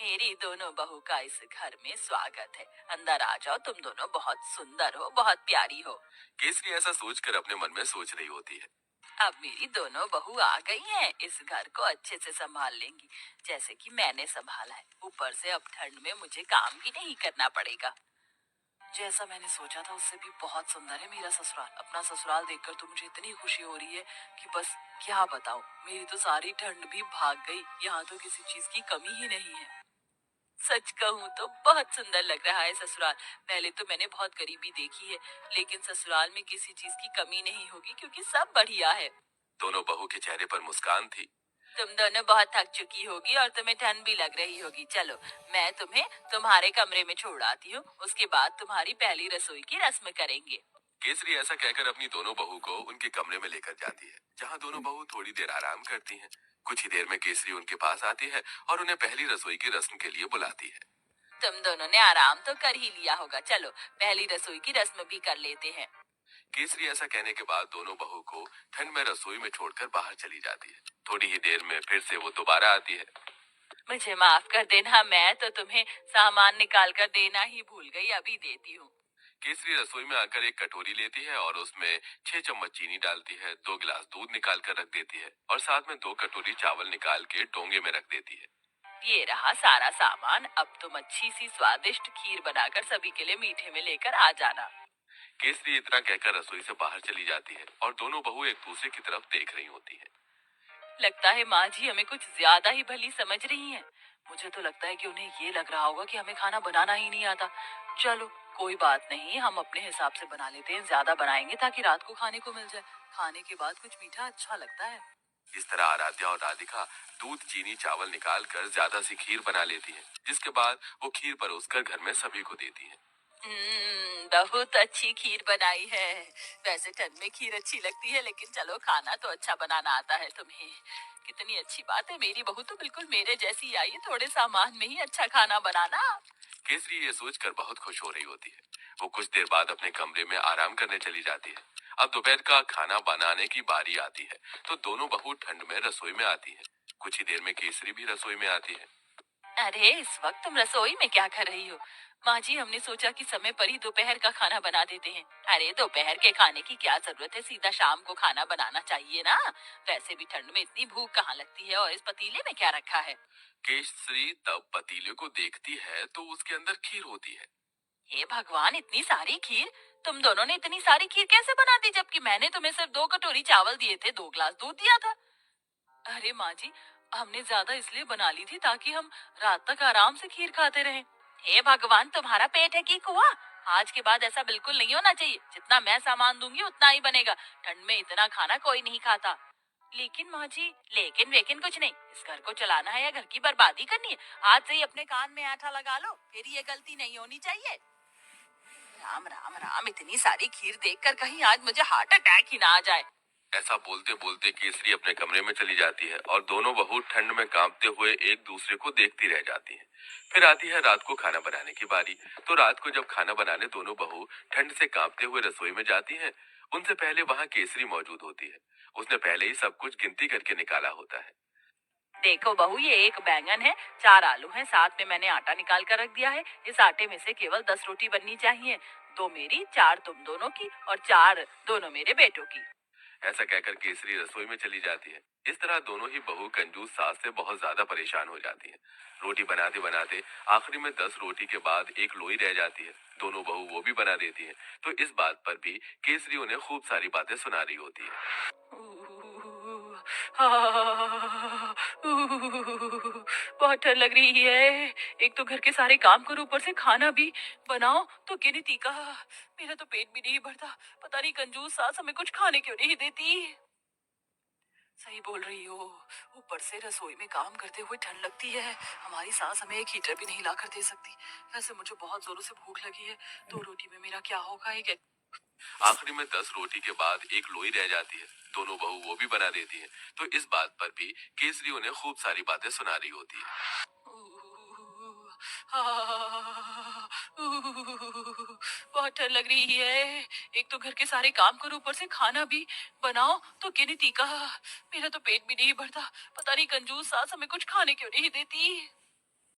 मेरी दोनों बहू का इस घर में स्वागत है। अंदर आ जाओ, तुम दोनों बहुत सुंदर हो, बहुत प्यारी हो। केसरी ऐसा सोचकर अपने मन में सोच रही होती है। अब मेरी दोनों बहू आ गई हैं, इस घर को अच्छे से संभाल लेंगी, जैसे कि मैंने संभाला है। ऊपर से अब ठंड में मुझे काम भी नहीं करना पड़ेगा। जैसा मैंने सोचा था उससे भी बहुत सुंदर है मेरा ससुराल। अपना ससुराल देखकर तो मुझे इतनी खुशी हो रही है कि बस क्या बताऊं। मेरी तो सारी ठंड भी भाग गई। यहाँ तो किसी चीज की कमी ही नहीं है। सच कहूँ तो बहुत सुंदर लग रहा है ससुराल। पहले तो मैंने बहुत गरीबी देखी है, लेकिन ससुराल में किसी चीज की कमी नहीं होगी क्योंकि सब बढ़िया है। दोनों बहू के चेहरे पर मुस्कान थी। तुम दोनों बहुत थक चुकी होगी और तुम्हें ठंड भी लग रही होगी। चलो, मैं तुम्हें तुम्हारे कमरे में छोड़ आती हूँ, उसके बाद तुम्हारी पहली रसोई की रस्म करेंगे। केसरी ऐसा कहकर अपनी दोनों बहू को उनके कमरे में लेकर जाती है, जहाँ दोनों बहू थोड़ी देर आराम करती हैं। कुछ ही देर में केसरी उनके पास आती है और उन्हें पहली रसोई की रस्म के लिए बुलाती है। तुम दोनों ने आराम तो कर ही लिया होगा, चलो पहली रसोई की रस्म भी कर लेते हैं। केसरी ऐसा कहने के बाद दोनों बहू को ठंड में रसोई में छोड़कर बाहर चली जाती है। थोड़ी ही देर में फिर से वो दोबारा आती है। मुझे माफ कर देना, मैं तो तुम्हें सामान निकाल कर देना ही भूल गई, अभी देती हूँ। केसरी रसोई में आकर एक कटोरी लेती है और उसमें 6 चम्मच चीनी डालती है, 2 गिलास दूध निकाल कर रख देती है और साथ में 2 कटोरी चावल निकाल के डोंगे में रख देती है। ये रहा सारा सामान। अब तुम अच्छी सी स्वादिष्ट खीर बनाकर सभी के लिए मीठे में लेकर आ जाना। केसरी इतना कहकर रसोई से बाहर चली जाती है और दोनों बहू एक दूसरे की तरफ देख रही होती है। लगता है माँ जी हमें कुछ ज्यादा ही भली समझ रही हैं। मुझे तो लगता है कि उन्हें ये लग रहा होगा कि हमें खाना बनाना ही नहीं आता। चलो, कोई बात नहीं, हम अपने हिसाब से बना लेते हैं। ज्यादा बनाएंगे ताकि रात को खाने को मिल जाए। खाने के बाद कुछ मीठा अच्छा लगता है। इस तरह आराध्या और राधिका दूध चीनी चावल निकाल कर ज्यादा सी खीर बना लेती हैं, जिसके बाद वो खीर परोसकर घर में सभी को देती हैं। बहुत अच्छी खीर बनाई है। वैसे ठंड में खीर अच्छी लगती है, लेकिन चलो खाना तो अच्छा बनाना आता है तुम्हें। कितनी अच्छी बात है, मेरी बहू तो बिल्कुल मेरे जैसी आई है, थोड़े सामान में ही अच्छा खाना बनाना। केसरी ये सोचकर बहुत खुश हो रही होती है। वो कुछ देर बाद अपने कमरे में आराम करने चली जाती है। अब दोपहर का खाना बनाने की बारी आती है, तो दोनों बहू ठंड में रसोई में आती है। कुछ ही देर में केसरी भी रसोई में आती है। अरे, इस वक्त तुम रसोई में क्या कर रही हो? माँ जी, हमने सोचा कि समय पर ही दोपहर का खाना बना देते हैं। अरे, दोपहर के खाने की क्या जरूरत है, सीधा शाम को खाना बनाना चाहिए ना। वैसे भी ठंड में इतनी भूख कहाँ लगती है, और इस पतीले में क्या रखा है? केसरी तब पतीले को देखती है तो उसके अंदर खीर होती है। हे भगवान, इतनी सारी खीर! तुम दोनों ने इतनी सारी खीर कैसे बना दी, जबकि मैंने तुम्हें सिर्फ 2 कटोरी चावल दिए थे, 2 गिलास दूध दिया था। अरे माँ जी, हमने ज्यादा इसलिए बना ली थी ताकि हम रात तक आराम से खीर खाते रहें। हे भगवान, तुम्हारा पेट है कि कुआं? आज के बाद ऐसा बिल्कुल नहीं होना चाहिए। जितना मैं सामान दूंगी उतना ही बनेगा। ठंड में इतना खाना कोई नहीं खाता। लेकिन माँ जी, लेकिन वेकिन कुछ नहीं। इस घर को चलाना है या घर की बर्बादी करनी है? आज से ही अपने कान में आठा लगा लो, फिर ये गलती नहीं होनी चाहिए। राम राम राम, इतनी सारी खीर देखकर कहीं आज मुझे हार्ट अटैक ही ना आ जाए। ऐसा बोलते बोलते केसरी अपने कमरे में चली जाती है और दोनों बहू ठंड में कांपते हुए एक दूसरे को देखती रह जाती हैं। फिर आती है रात को खाना बनाने की बारी। तो रात को जब खाना बनाने दोनों बहू ठंड से कांपते हुए रसोई में जाती हैं, उनसे पहले वहां केसरी मौजूद होती है। उसने पहले ही सब कुछ गिनती करके निकाला होता है। देखो बहू, ये एक बैंगन है, 4 आलू हैं, साथ में मैंने आटा निकाल कर रख दिया है। इस आटे में से केवल 10 रोटी बननी चाहिए। 2 मेरी, 4 तुम दोनों की और 4 दोनों मेरे बेटों की। ऐसा कहकर केसरी रसोई में चली जाती है। इस तरह दोनों ही बहू कंजूस सास से बहुत ज्यादा परेशान हो जाती हैं। रोटी बनाते बनाते आखिरी में 10 रोटी के बाद एक लोई रह जाती है। दोनों बहू वो भी बना देती हैं। तो इस बात पर भी केसरी उन्हें खूब सारी बातें सुना रही होती है। बहुत ठंड लग रही है। एक तो घर के सारे काम करो, ऊपर से खाना भी बनाओ, तो गिनती का। मेरा तो पेट भी नहीं भरता। पता नहीं कंजूस सास हमें कुछ खाने क्यों नहीं देती। सही बोल रही हो। ऊपर से रसोई में काम करते हुए ठंड लगती है। हमारी सास हमें एक हीटर भी नहीं ला कर दे सकती। वैसे मुझे बहुत जोरों से भूख लगी है। 2 रोटी में मेरा क्या होगा? एक आखिरी में 10 रोटी के बाद एक लोई रह जाती है। दोनों बहू वो भी बना देती हैं। तो इस बात पर भी केसरी उन्हें खूब सारी बातें सुना रही होती है। बहुत ठंड लग रही है। एक तो घर के सारे काम करो, ऊपर से खाना भी बनाओ, तो गिनती का। मेरा तो पेट भी नहीं भरता। पता नहीं कंजूस सास हमें कुछ खाने क्यों नहीं देती।